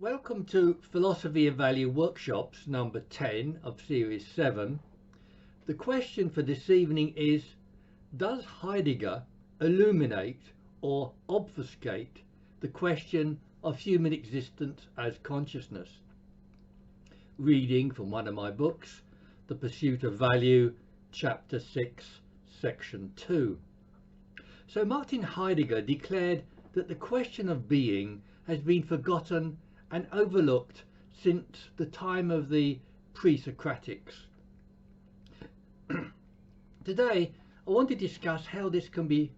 Welcome to Philosophy of Value Workshops number 10 of Series 7. The question for this evening is, does Heidegger illuminate or obfuscate the question of human existence as consciousness? Reading from one of my books, The Pursuit of Value, Chapter 6, Section 2. So Martin Heidegger declared that the question of being has been forgotten and overlooked since the time of the pre-Socratics. Today I want to discuss how this can be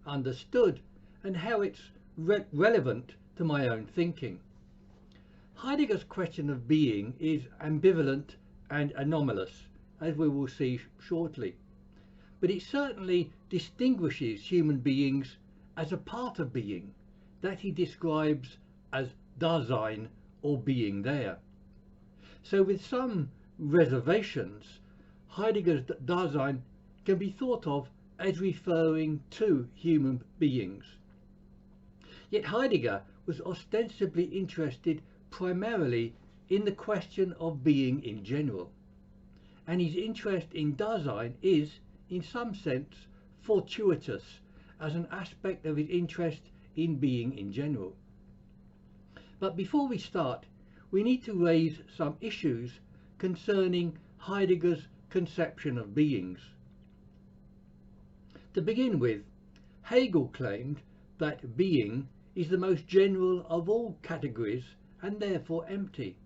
understood and how it's relevant to my own thinking. Heidegger's question of being is ambivalent and anomalous, as we will see shortly, but it certainly distinguishes human beings as a part of being that he describes as Dasein, or being there. So with some reservations, Heidegger's Dasein can be thought of as referring to human beings. Yet Heidegger was ostensibly interested primarily in the question of being in general, and his interest in Dasein is, in some sense, fortuitous as an aspect of his interest in being in general. But before we start, we need to raise some issues concerning Heidegger's conception of beings. To begin with, Hegel claimed that being is the most general of all categories and therefore empty.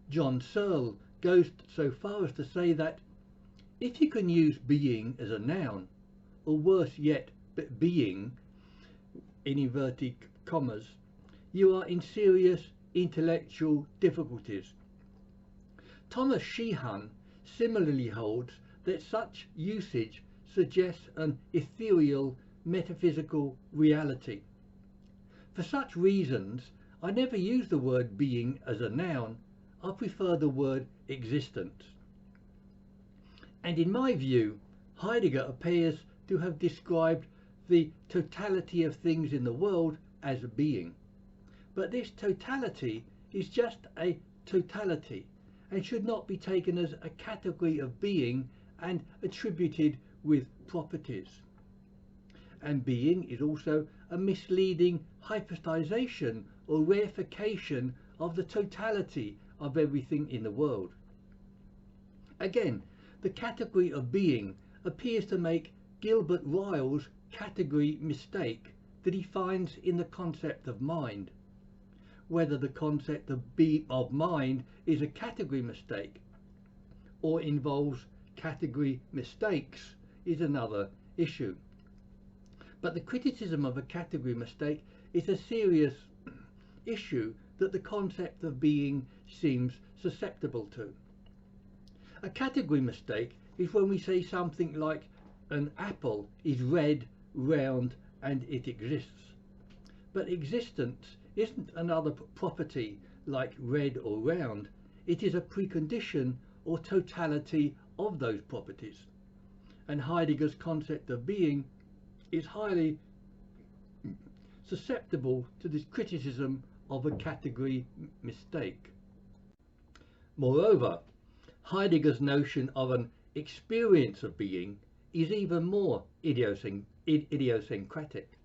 John Searle goes so far as to say that if you can use being as a noun, or worse yet, being in inverted commas, you are in serious intellectual difficulties. Thomas Sheehan similarly holds that such usage suggests an ethereal metaphysical reality. For such reasons, I never use the word being as a noun. I prefer the word existence. And in my view, Heidegger appears to have described the totality of things in the world as being. But this totality is just a totality and should not be taken as a category of being and attributed with properties. And being is also a misleading hypostization or reification of the totality of everything in the world. Again, the category of being appears to make Gilbert Ryle's category mistake that he finds in the concept of mind. Whether the concept of mind is a category mistake or involves category mistakes is another issue. But the criticism of a category mistake is a serious issue that the concept of being seems susceptible to. A category mistake is when we say something like an apple is red, round, and it exists. But existence isn't another property like red or round. It is a precondition or totality of those properties. And Heidegger's concept of being is highly susceptible to this criticism of a category mistake. Moreover, Heidegger's notion of an experience of being is even more idiosyncratic.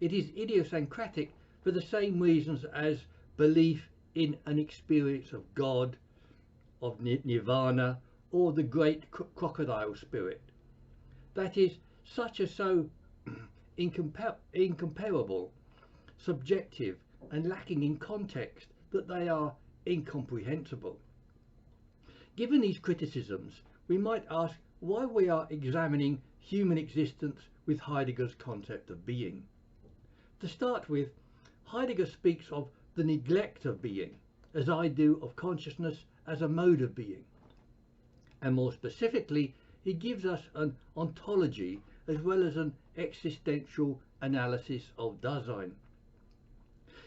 It is idiosyncratic for the same reasons as belief in an experience of God, of nirvana, or the great crocodile spirit. That is, such are so incomparable, subjective, and lacking in context that they are incomprehensible. Given these criticisms, we might ask why we are examining human existence with Heidegger's concept of being. To start with, Heidegger speaks of the neglect of being, as I do of consciousness as a mode of being. And more specifically, he gives us an ontology as well as an existential analysis of Dasein.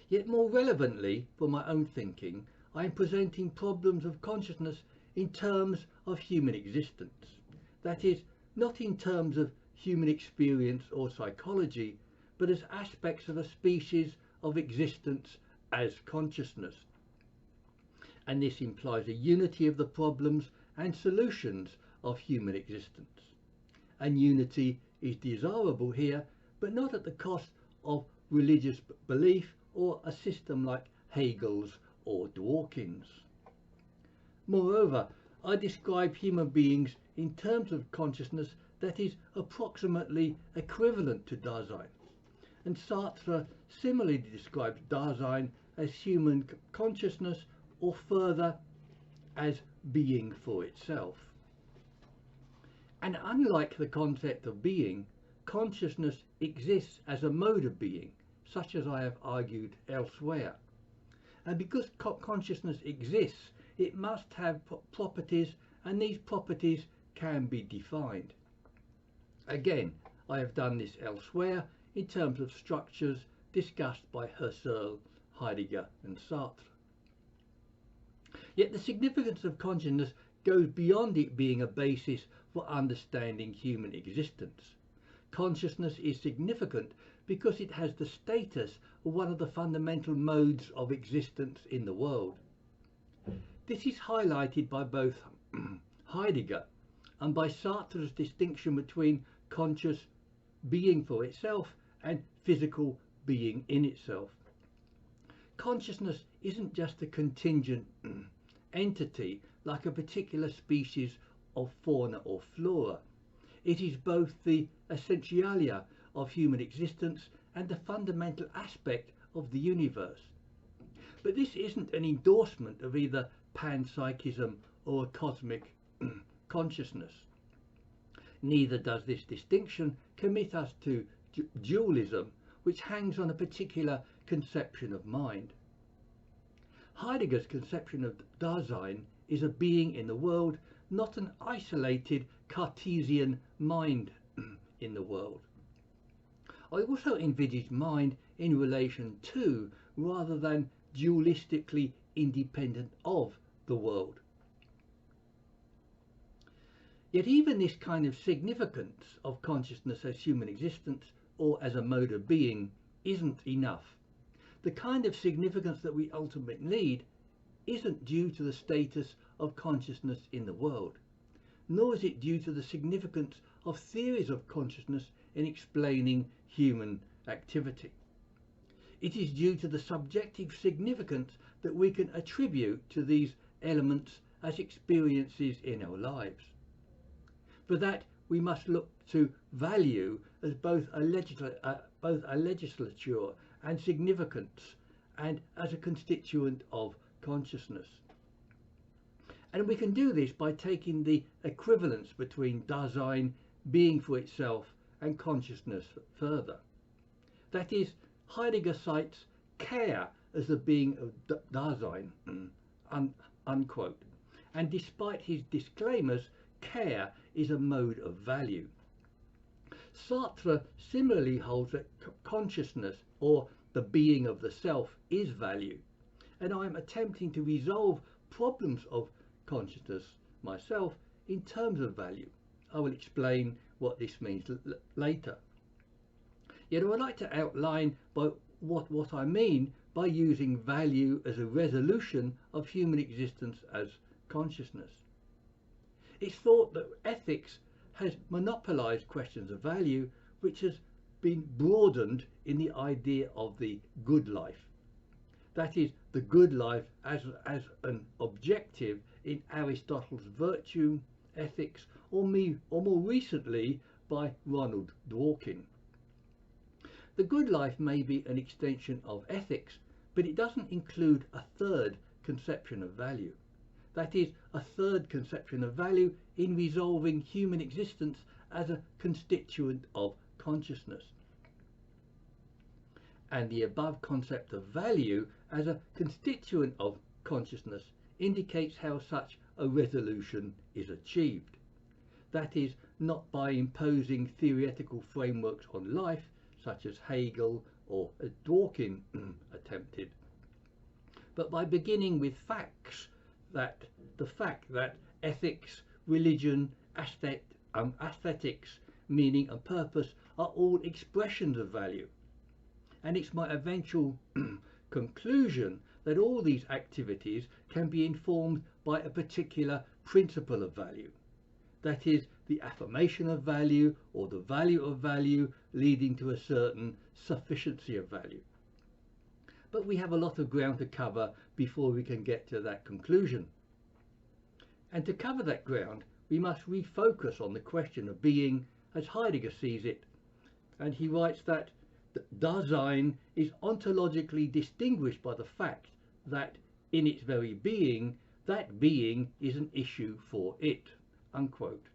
Yet more relevantly for my own thinking, I am presenting problems of consciousness in terms of human existence. That is, not in terms of human experience or psychology, but as aspects of a species of existence as consciousness. And this implies a unity of the problems and solutions of human existence. And unity is desirable here, but not at the cost of religious belief or a system like Hegel's or Dworkin's. Moreover, I describe human beings in terms of consciousness that is approximately equivalent to Dasein, and Sartre similarly describes Dasein as human consciousness, or further, as being for itself. And unlike the concept of being, consciousness exists as a mode of being, such as I have argued elsewhere. And because consciousness exists, it must have properties, and these properties can be defined. Again, I have done this elsewhere in terms of structures discussed by Husserl, Heidegger and Sartre. Yet the significance of consciousness goes beyond it being a basis for understanding human existence. Consciousness is significant because it has the status of one of the fundamental modes of existence in the world. This is highlighted by both Heidegger and by Sartre's distinction between conscious being for itself and physical being in itself. Consciousness isn't just a contingent entity like a particular species of fauna or flora. It is both the essentialia of human existence and the fundamental aspect of the universe. But this isn't an endorsement of either panpsychism or a cosmic consciousness. Neither does this distinction commit us to dualism, which hangs on a particular conception of mind. Heidegger's conception of Dasein is a being in the world, not an isolated Cartesian mind in the world. I also envisage mind in relation to, rather than dualistically independent of, the world. Yet even this kind of significance of consciousness as human existence or as a mode of being isn't enough. The kind of significance that we ultimately need isn't due to the status of consciousness in the world, nor is it due to the significance of theories of consciousness in explaining human activity. It is due to the subjective significance that we can attribute to these elements as experiences in our lives. For that, we must look to value as both a legislature and significance, and as a constituent of consciousness. And we can do this by taking the equivalence between Dasein, being for itself, and consciousness further. That is, Heidegger cites care as the being of Dasein, unquote. And despite his disclaimers, care is a mode of value. Sartre similarly holds that consciousness, or the being of the self, is value. And I am attempting to resolve problems of consciousness myself in terms of value. I will explain what this means later. Yet I would like to outline what I mean by using value as a resolution of human existence as consciousness. It's thought that ethics has monopolized questions of value, which has been broadened in the idea of the good life. That is, the good life as an objective in Aristotle's virtue ethics, or more recently by Ronald Dworkin. The good life may be an extension of ethics, but it doesn't include a third conception of value. That is, a third conception of value in resolving human existence as a constituent of consciousness. And the above concept of value as a constituent of consciousness indicates how such a resolution is achieved. That is, not by imposing theoretical frameworks on life, such as Hegel or Dworkin attempted, but by beginning with facts, that the fact that ethics, religion, aesthetics, meaning and purpose are all expressions of value. And it's my eventual conclusion that all these activities can be informed by a particular principle of value. That is, the affirmation of value or the value of value leading to a certain sufficiency of value. But we have a lot of ground to cover before we can get to that conclusion. And to cover that ground, we must refocus on the question of being as Heidegger sees it. And he writes that Dasein is ontologically distinguished by the fact that in its very being, that being is an issue for it, unquote.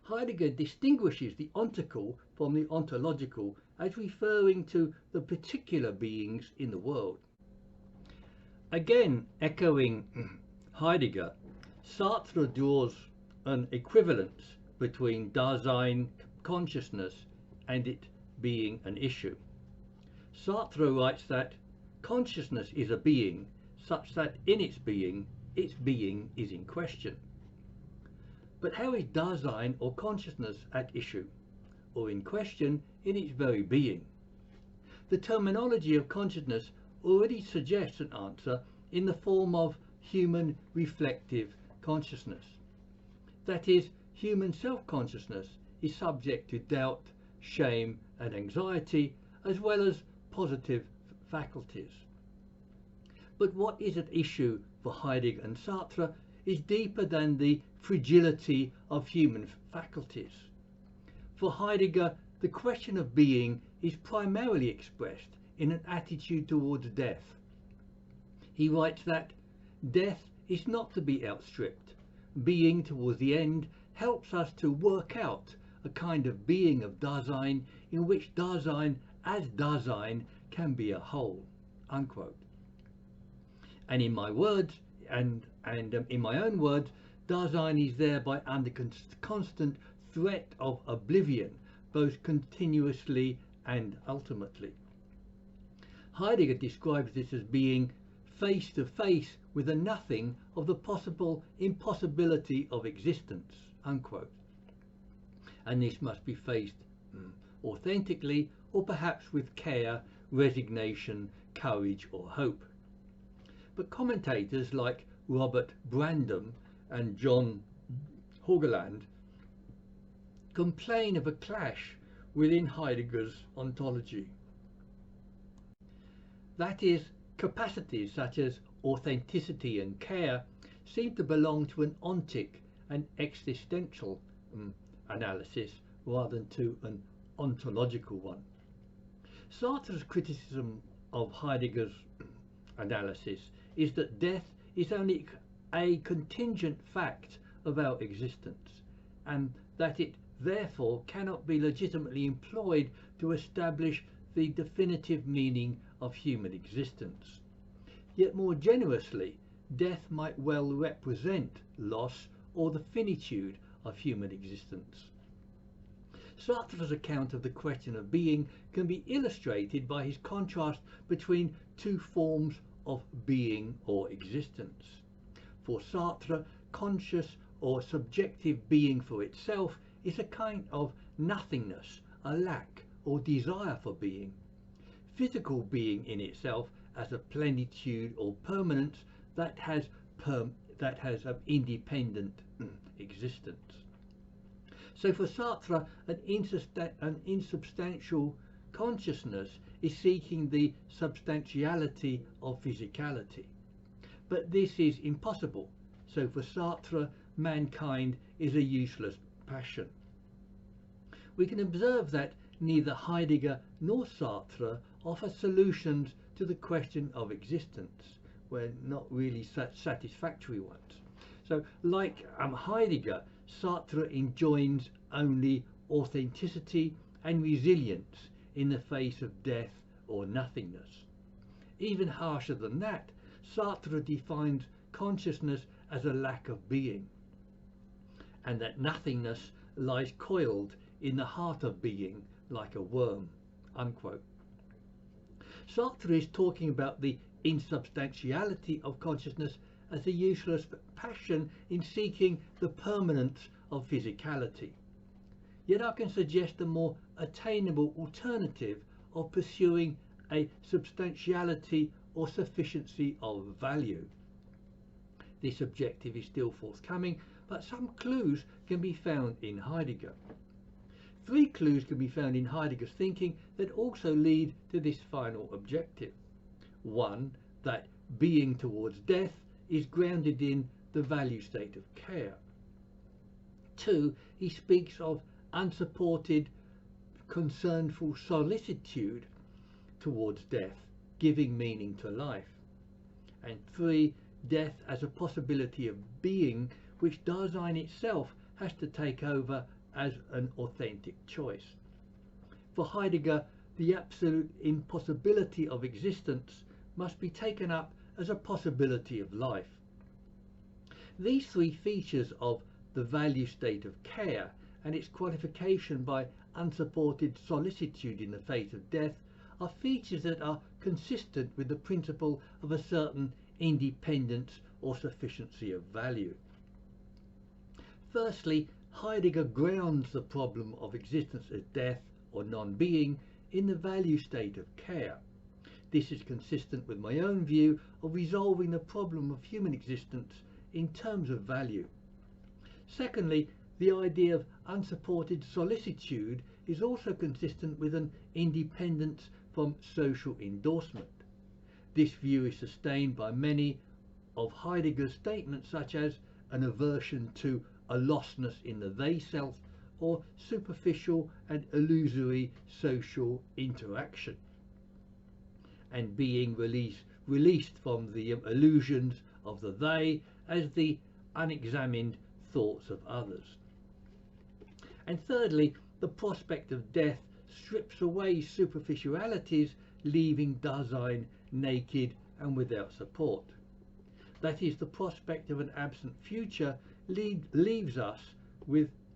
Heidegger distinguishes the ontical from the ontological as referring to the particular beings in the world. Again, echoing Heidegger, Sartre draws an equivalence between Dasein, consciousness, and it being an issue. Sartre writes that consciousness is a being such that in its being is in question. But how is Dasein or consciousness at issue, or in question in its very being? The terminology of consciousness already suggests an answer in the form of human reflective consciousness. That is, human self-consciousness is subject to doubt, shame and anxiety, as well as positive faculties. But what is at issue for Heidegger and Sartre is deeper than the fragility of human faculties. For Heidegger, the question of being is primarily expressed in an attitude towards death. He writes that death is not to be outstripped. Being towards the end helps us to work out a kind of being of Dasein in which Dasein as Dasein can be a whole, unquote. And in my words, and in my own words, Dasein is thereby under constant threat of oblivion, both continuously and ultimately. Heidegger describes this as being face to face with a nothing of the possible impossibility of existence, unquote. And this must be faced authentically, or perhaps with care, resignation, courage or hope. But commentators like Robert Brandom and John Haugeland complain of a clash within Heidegger's ontology. That is, capacities such as authenticity and care seem to belong to an ontic and existential analysis rather than to an ontological one. Sartre's criticism of Heidegger's analysis is that death is only a contingent fact of our existence, and that it therefore cannot be legitimately employed to establish the definitive meaning of human existence. Yet more generously, death might well represent loss or the finitude of human existence. Sartre's account of the question of being can be illustrated by his contrast between two forms of being or existence. For Sartre, conscious or subjective being for itself is a kind of nothingness, a lack or desire for being. Physical being in itself as a plenitude or permanence that has an independent existence. So for Sartre, an insubstantial consciousness is seeking the substantiality of physicality. But this is impossible. So for Sartre, mankind is a useless passion. We can observe that neither Heidegger nor Sartre offer solutions to the question of existence, were not really such satisfactory ones. So like Heidegger, Sartre enjoins only authenticity and resilience in the face of death or nothingness. Even harsher than that, Sartre defines consciousness as a lack of being, and that nothingness lies coiled in the heart of being like a worm, unquote. Sartre is talking about the insubstantiality of consciousness as a useless passion in seeking the permanence of physicality. Yet I can suggest a more attainable alternative of pursuing a substantiality or sufficiency of value. This objective is still forthcoming, but some clues can be found in Heidegger. 3 clues can be found in Heidegger's thinking that also lead to this final objective. 1, that being towards death is grounded in the value state of care. 2, he speaks of unsupported, concernful solicitude towards death, giving meaning to life. And 3, death as a possibility of being which Dasein itself has to take over as an authentic choice. For Heidegger, the absolute impossibility of existence must be taken up as a possibility of life. These 3 features of the value state of care and its qualification by unsupported solicitude in the face of death are features that are consistent with the principle of a certain independence or sufficiency of value. Firstly, Heidegger grounds the problem of existence as death or non-being in the value state of care. This is consistent with my own view of resolving the problem of human existence in terms of value. Secondly, the idea of unsupported solicitude is also consistent with an independence from social endorsement. This view is sustained by many of Heidegger's statements, such as an aversion to a lostness in the they-self or superficial and illusory social interaction, and being released from the illusions of the they as the unexamined thoughts of others. And thirdly, the prospect of death strips away superficialities, leaving Dasein naked and without support. That is, the prospect of an absent future leaves us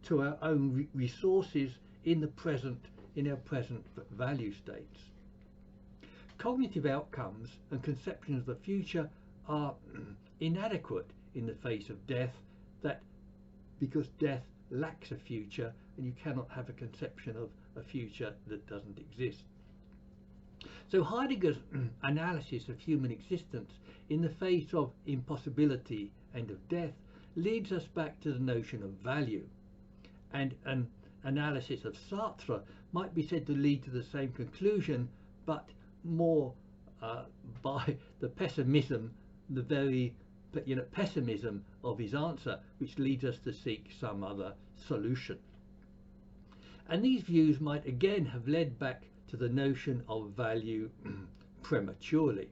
to our own resources in our present value states. Cognitive outcomes and conceptions of the future are inadequate in the face of death, because death lacks a future, and you cannot have a conception of a future that doesn't exist. So Heidegger's analysis of human existence in the face of impossibility and of death leads us back to the notion of value, and an analysis of Sartre might be said to lead to the same conclusion, but more by the pessimism, the very pessimism of his answer, which leads us to seek some other solution. And these views might again have led back to the notion of value prematurely,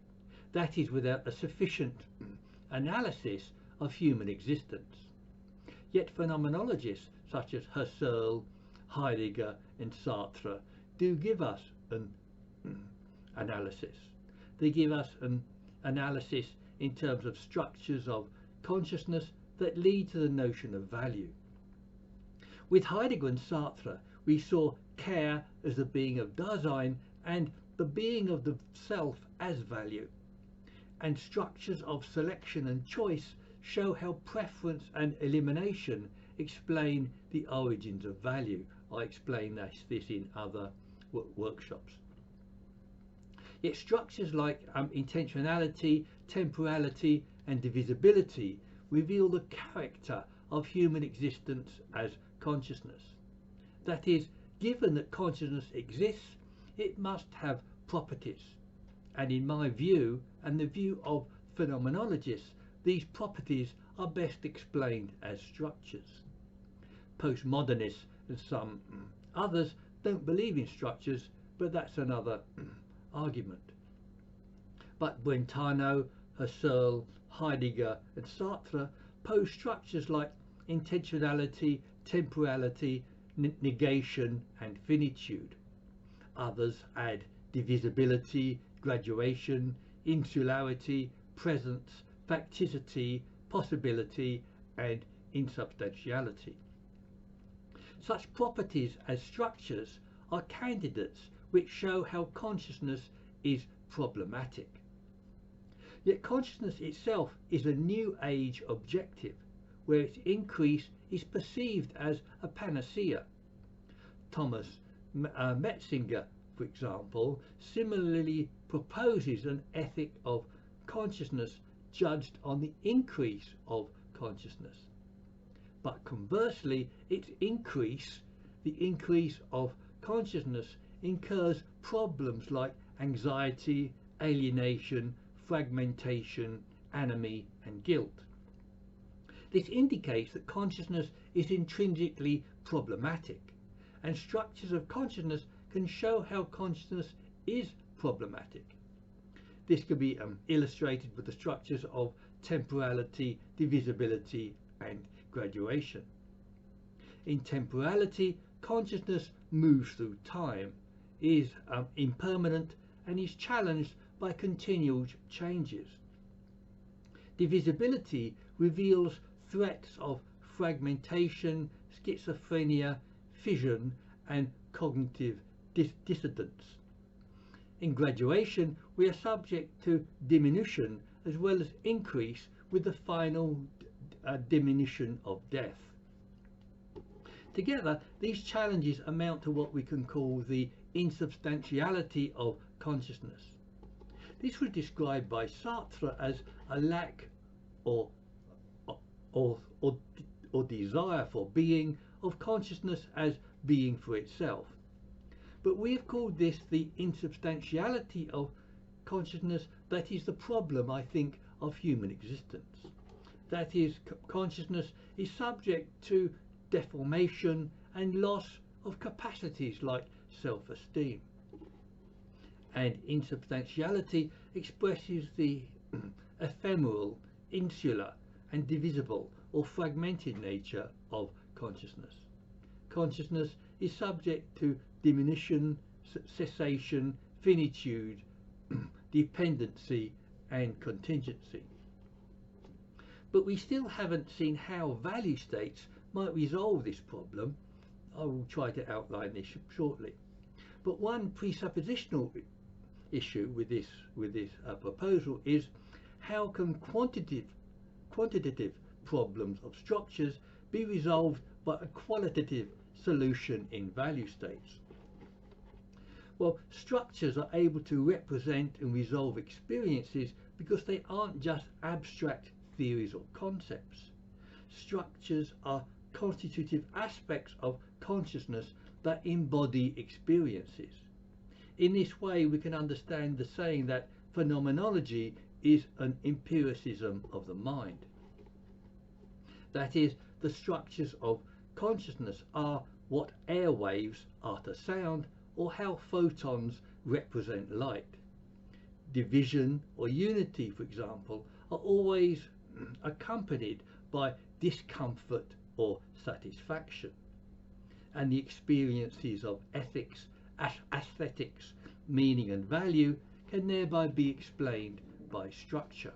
that is, without a sufficient analysis of human existence. Yet phenomenologists such as Husserl, Heidegger and Sartre do give us an analysis. They give us an analysis in terms of structures of consciousness that lead to the notion of value. With Heidegger and Sartre, we saw care as the being of Dasein and the being of the self as value. And structures of selection and choice show how preference and elimination explain the origins of value. I explain this in other workshops. Yet structures like intentionality, temporality and divisibility reveal the character of human existence as consciousness. That is, given that consciousness exists, it must have properties. And in my view, and the view of phenomenologists, these properties are best explained as structures. Postmodernists and some others don't believe in structures, but that's another argument. But Brentano, Husserl, Heidegger and Sartre pose structures like intentionality, temporality, negation and finitude. Others add divisibility, graduation, insularity, presence, facticity, possibility and insubstantiality. Such properties as structures are candidates which show how consciousness is problematic. Yet consciousness itself is a new age objective, where its increase is perceived as a panacea. Thomas Metzinger for example, similarly proposes an ethic of consciousness judged on the increase of consciousness. But conversely, the increase of consciousness incurs problems like anxiety, alienation, fragmentation, anomie, and guilt. This indicates that consciousness is intrinsically problematic, and structures of consciousness can show how consciousness is problematic. This can be illustrated with the structures of temporality, divisibility, and graduation. In temporality, consciousness moves through time, is impermanent, and is challenged by continual changes. Divisibility reveals threats of fragmentation, schizophrenia, fission, and cognitive dissidence. In graduation, we are subject to diminution as well as increase, with the final diminution of death. Together, these challenges amount to what we can call the insubstantiality of consciousness. This was described by Sartre as a lack or desire for being, of consciousness as being for itself. But we have called this the insubstantiality of consciousness. That is the problem, I think, of human existence. That is, consciousness is subject to deformation and loss of capacities like self-esteem. And insubstantiality expresses the ephemeral, insular, and divisible or fragmented nature of consciousness. Consciousness is subject to diminution, cessation, finitude, dependency, and contingency. But we still haven't seen how value states might resolve this problem. I will try to outline this shortly. But one presuppositional issue with this proposal is how can quantitative problems of structures be resolved by a qualitative solution in value states? Well, structures are able to represent and resolve experiences because they aren't just abstract theories or concepts. Structures are constitutive aspects of consciousness that embody experiences. In this way, we can understand the saying that phenomenology is an empiricism of the mind. That is, the structures of consciousness are what air waves are to sound, or how photons represent light. Division or unity, for example, are always accompanied by discomfort or satisfaction. And the experiences of ethics, aesthetics, meaning and value can thereby be explained by structure.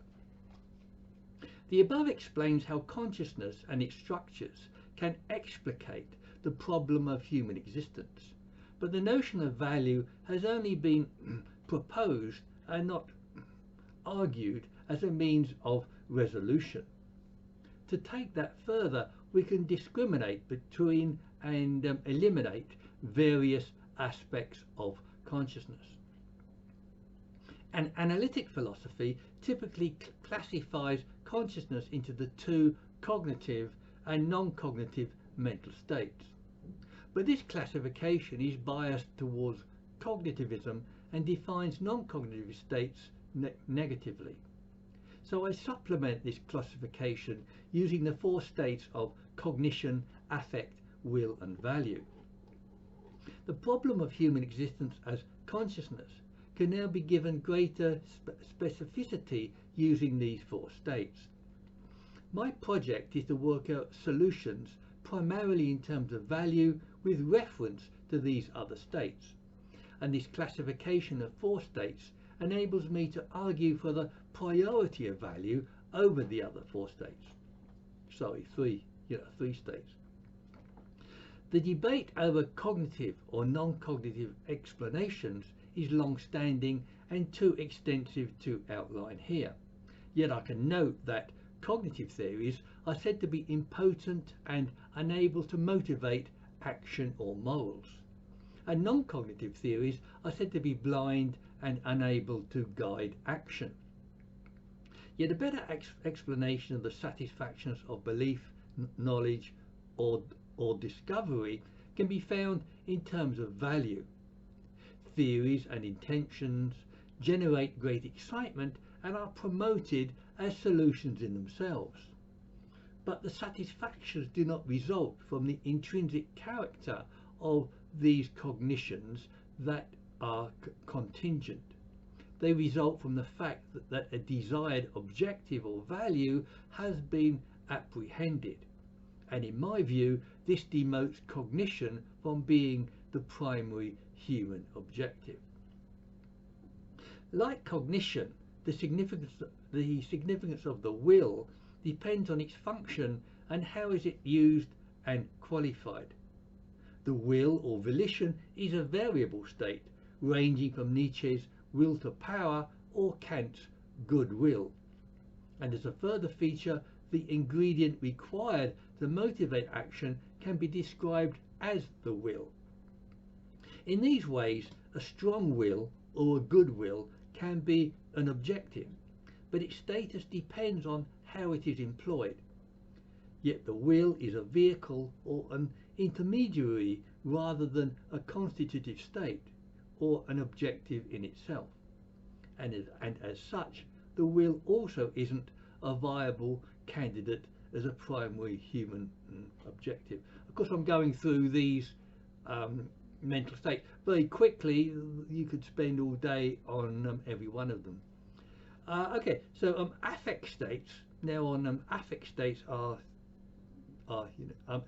The above explains how consciousness and its structures can explicate the problem of human existence. But the notion of value has only been proposed and not argued as a means of resolution. To take that further, we can discriminate between and eliminate various aspects of consciousness. An analytic philosophy typically classifies consciousness into the two cognitive and non-cognitive mental states. But this classification is biased towards cognitivism and defines non-cognitive states negatively. So I supplement this classification using the four states of cognition, affect, will, and value. The problem of human existence as consciousness can now be given greater specificity using these four states. My project is to work out solutions primarily in terms of value with reference to these other states, and this classification of four states enables me to argue for the priority of value over the other four states. Sorry, three states. The debate over cognitive or non-cognitive explanations is long-standing and too extensive to outline here. Yet I can note that cognitive theories are said to be impotent and unable to motivate action or morals. and non-cognitive theories are said to be blind and unable to guide action. Yet a better explanation of the satisfactions of belief, knowledge, or discovery can be found in terms of value. Theories and intentions generate great excitement and are promoted as solutions in themselves. But the satisfactions do not result from the intrinsic character of these cognitions that are contingent. They result from the fact that a desired objective or value has been apprehended. And in my view, this demotes cognition from being the primary human objective. Like cognition, the significance of the will depends on its function and how is it used and qualified. The will or volition is a variable state, ranging from Nietzsche's will to power or Kant's goodwill. And as a further feature, the ingredient required to motivate action can be described as the will. In these ways, a strong will or a good will can be an objective, but its status depends on how it is employed. Yet the will is a vehicle or an intermediary rather than a constitutive state or an objective in itself. And as such, the will also isn't a viable candidate as a primary human objective. Of course, I'm going through these mental states very quickly. You could spend all day on every one of them. Okay, so affect states. Now, affect states are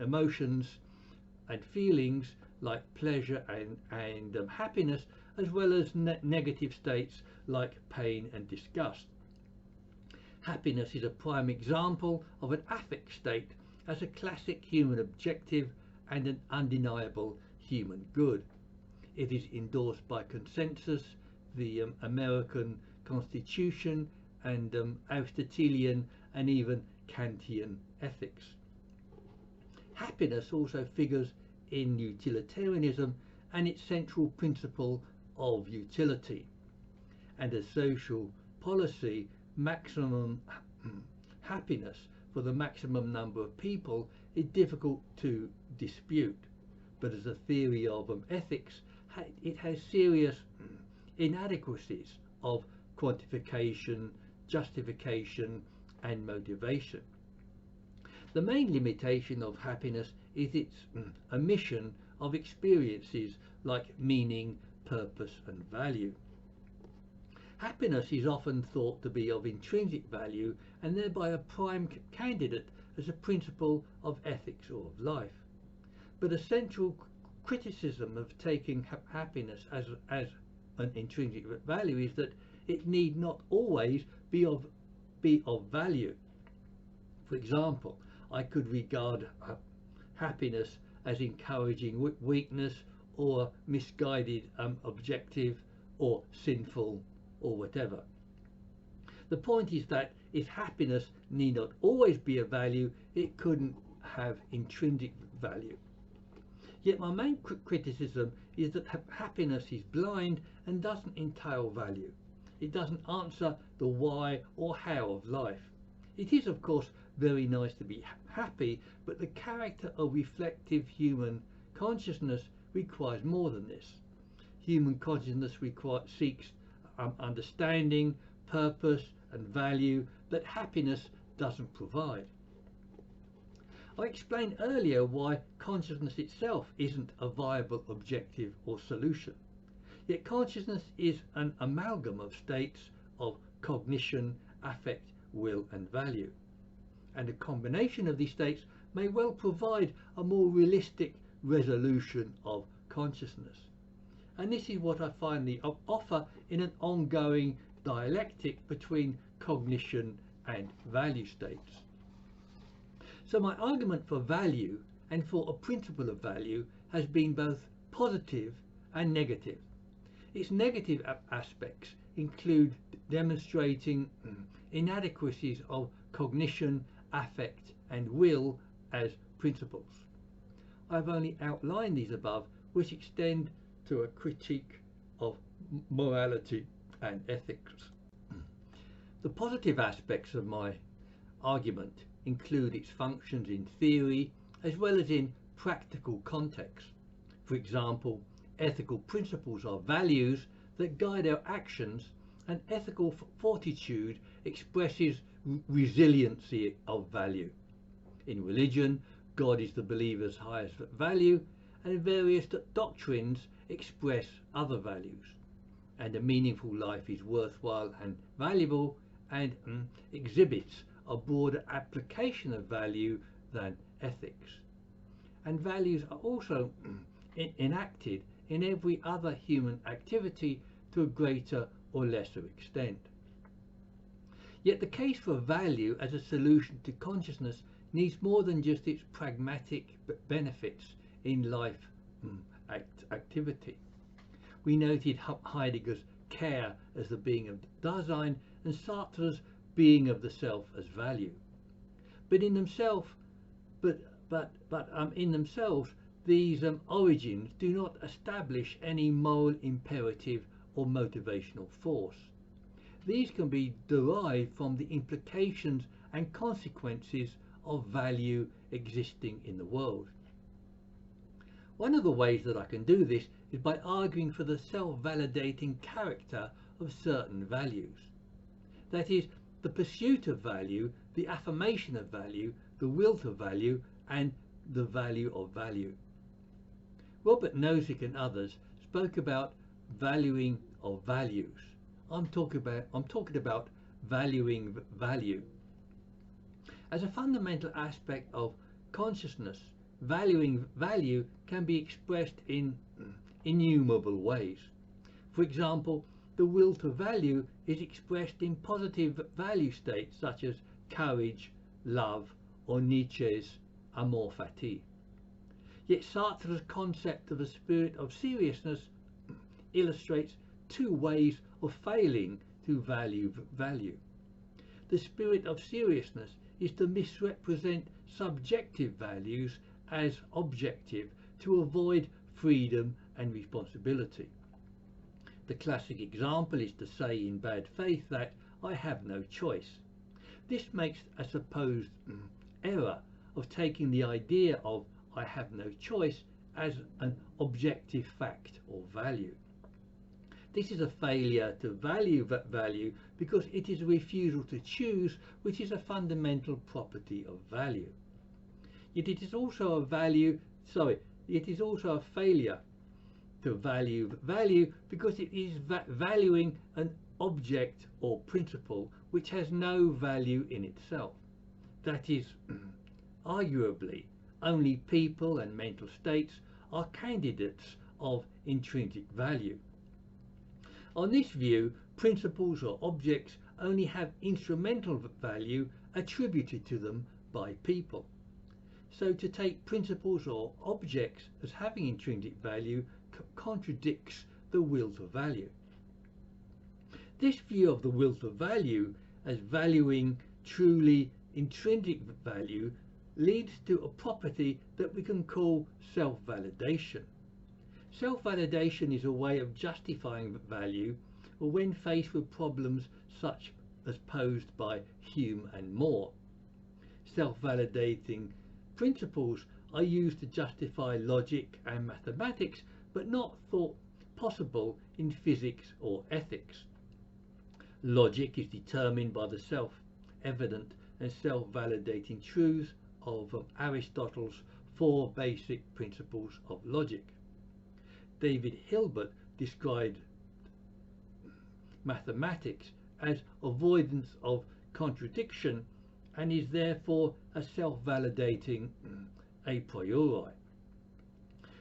emotions and feelings like pleasure and happiness, as well as negative states like pain and disgust. Happiness is a prime example of an affect state as a classic human objective and an undeniable human good. It is endorsed by consensus, the American Constitution, and Aristotelian and even Kantian ethics. Happiness also figures in utilitarianism and its central principle of utility. And as social policy, maximum happiness for the maximum number of people is difficult to dispute. But as a theory of ethics, it has serious inadequacies of quantification, justification, and motivation. The main limitation of happiness is its omission of experiences like meaning, purpose, and value. Happiness is often thought to be of intrinsic value and thereby a prime candidate as a principle of ethics or of life. But a central criticism of taking happiness as an intrinsic value is that it need not always be of value. For example, I could regard happiness as encouraging weakness or misguided objective or sinful or whatever. The point is that if happiness need not always be a value, it couldn't have intrinsic value. Yet my main criticism is that happiness is blind and doesn't entail value. It doesn't answer the why or how of life. It is, of course, very nice to be happy, but the character of reflective human consciousness requires more than this. Human consciousness seeks understanding, purpose, and value that happiness doesn't provide. I explained earlier why consciousness itself isn't a viable objective or solution. Yet consciousness is an amalgam of states of cognition, affect, will, and value. And a combination of these states may well provide a more realistic resolution of consciousness. And this is what I finally offer in an ongoing dialectic between cognition and value states. So my argument for value and for a principle of value has been both positive and negative. Its negative aspects include demonstrating inadequacies of cognition, affect, and will as principles. I've only outlined these above, which extend to a critique of morality and ethics. The positive aspects of my argument include its functions in theory as well as in practical context. For example, ethical principles are values that guide our actions, and ethical fortitude expresses resiliency of value. In religion, God is the believer's highest value, and various doctrines express other values. And a meaningful life is worthwhile and valuable, and exhibits a broader application of value than ethics. And values are also enacted in every other human activity to a greater or lesser extent. Yet the case for value as a solution to consciousness needs more than just its pragmatic benefits in life activity. We noted Heidegger's care as the being of Dasein and Sartre's being of the self as value. But in themselves, these origins do not establish any moral imperative or motivational force. These can be derived from the implications and consequences of value existing in the world. One of the ways that I can do this is by arguing for the self-validating character of certain values. That is, the pursuit of value, the affirmation of value, the will to value, and the value of value. Robert Nozick and others spoke about valuing of values. I'm talking about valuing value. As a fundamental aspect of consciousness, valuing value can be expressed in innumerable ways. For example, the will to value is expressed in positive value states such as courage, love, or Nietzsche's amour fati. Yet Sartre's concept of a spirit of seriousness illustrates two ways of failing to value value. The spirit of seriousness is to misrepresent subjective values as objective to avoid freedom and responsibility. The classic example is to say in bad faith that I have no choice. This makes a supposed error of taking the idea of I have no choice as an objective fact or value. This is a failure to value value because it is a refusal to choose, which is a fundamental property of value. Yet it is also a failure to value value because it is valuing an object or principle which has no value in itself. That is, arguably, only people and mental states are candidates of intrinsic value. On this view, principles or objects only have instrumental value attributed to them by people. So to take principles or objects as having intrinsic value contradicts the will to value. This view of the will to value as valuing truly intrinsic value leads to a property that we can call self-validation. Self-validation is a way of justifying value when faced with problems such as posed by Hume and More. Self-validating principles are used to justify logic and mathematics, but not thought possible in physics or ethics. Logic is determined by the self-evident and self-validating truths of Aristotle's 4 basic principles of logic. David Hilbert described mathematics as avoidance of contradiction and is therefore a self-validating a priori.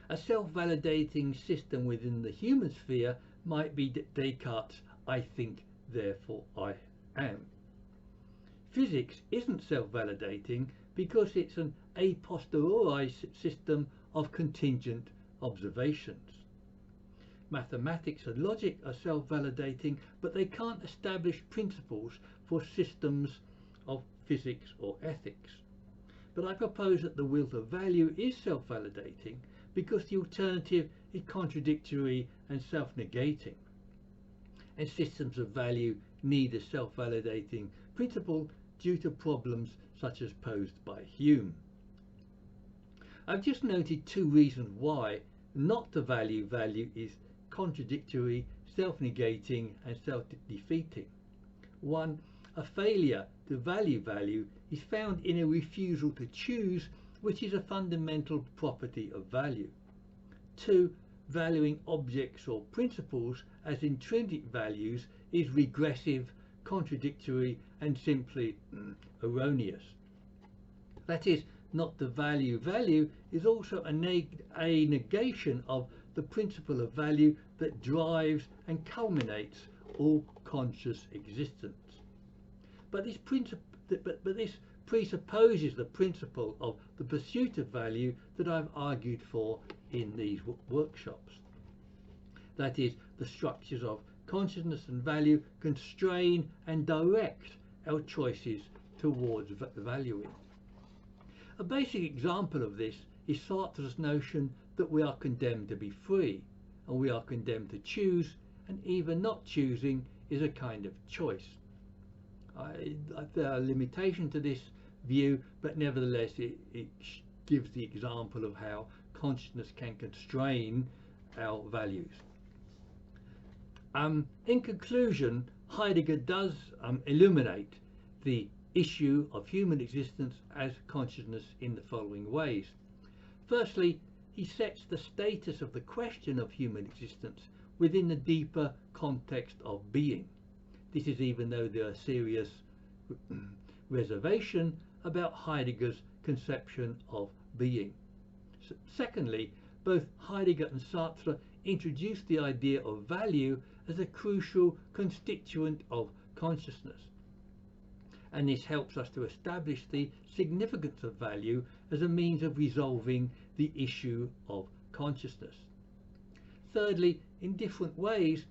A self-validating system within the human sphere might be Descartes' I think, therefore I am. Physics isn't self-validating because it's an a posteriori system of contingent observations. Mathematics and logic are self-validating, but they can't establish principles for systems of physics or ethics. But I propose that the will to value is self-validating because the alternative is contradictory and self-negating. And systems of value need a self-validating principle due to problems such as posed by Hume. I've just noted two reasons why not to value value is contradictory, self-negating and self-defeating. One, a failure to value value is found in a refusal to choose, which is a fundamental property of value. Two, valuing objects or principles as intrinsic values is regressive, contradictory and simply erroneous. That is, not to value value is also a negation of the principle of value that drives and culminates all conscious existence. But this presupposes the principle of the pursuit of value that I've argued for in these workshops. That is, the structures of consciousness and value constrain and direct our choices towards valuing. A basic example of this is Sartre's notion that we are condemned to be free, and we are condemned to choose, and even not choosing is a kind of choice. There are limitations to this view, but nevertheless it gives the example of how consciousness can constrain our values. In conclusion, Heidegger does illuminate the issue of human existence as consciousness in the following ways. Firstly, he sets the status of the question of human existence within the deeper context of being. This is even though there are serious reservations about Heidegger's conception of being. Secondly, both Heidegger and Sartre introduced the idea of value as a crucial constituent of consciousness. And this helps us to establish the significance of value as a means of resolving the issue of consciousness. Thirdly, in different ways,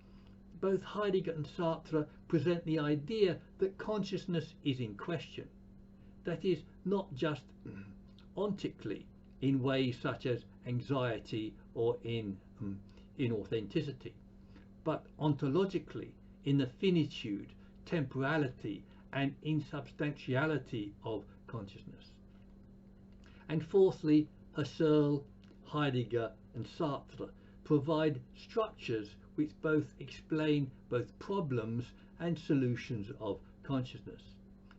both Heidegger and Sartre present the idea that consciousness is in question. That is, not just ontically, in ways such as anxiety or in inauthenticity, but ontologically, in the finitude, temporality and insubstantiality of consciousness. And fourthly, Husserl, Heidegger and Sartre provide structures which both explain both problems and solutions of consciousness.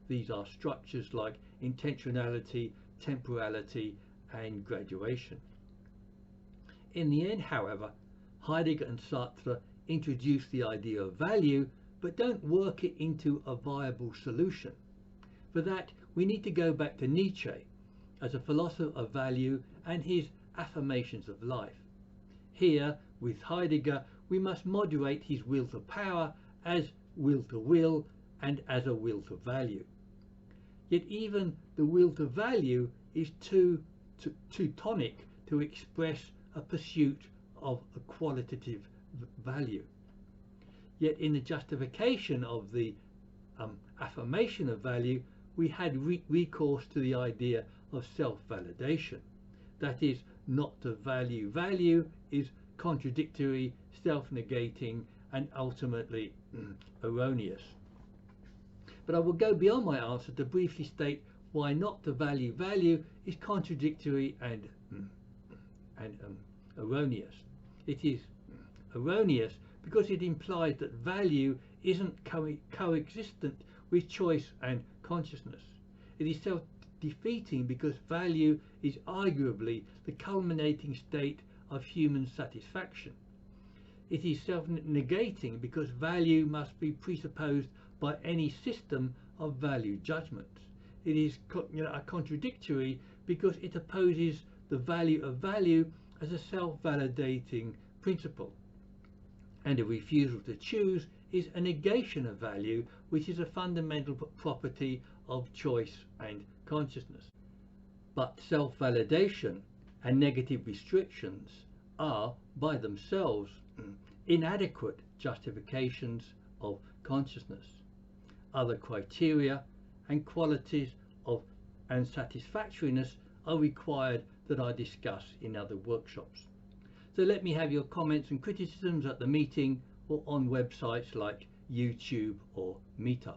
These are structures like intentionality, temporality and graduation. In the end, however, Heidegger and Sartre introduce the idea of value but don't work it into a viable solution. For that, we need to go back to Nietzsche as a philosopher of value and his affirmations of life. Here, with Heidegger, we must moderate his will to power as will to will and as a will to value. Yet even the will to value is too tonic to express a pursuit of a qualitative value. Yet in the justification of the affirmation of value, we had recourse to the idea of self-validation. That is, not to value value is contradictory, self-negating and ultimately erroneous. But I will go beyond my answer to briefly state why not to value value is contradictory and erroneous. It is erroneous because it implies that value isn't coexistent with choice and consciousness. It is self-defeating because value is arguably the culminating state of human satisfaction. It is self-negating because value must be presupposed by any system of value judgments. It is contradictory because it opposes the value of value as a self-validating principle. And a refusal to choose is a negation of value, which is a fundamental property of choice and consciousness. But self-validation and negative restrictions are, by themselves, inadequate justifications of consciousness. Other criteria and qualities of and satisfactoriness are required that I discuss in other workshops. So let me have your comments and criticisms at the meeting or on websites like YouTube or Meetup.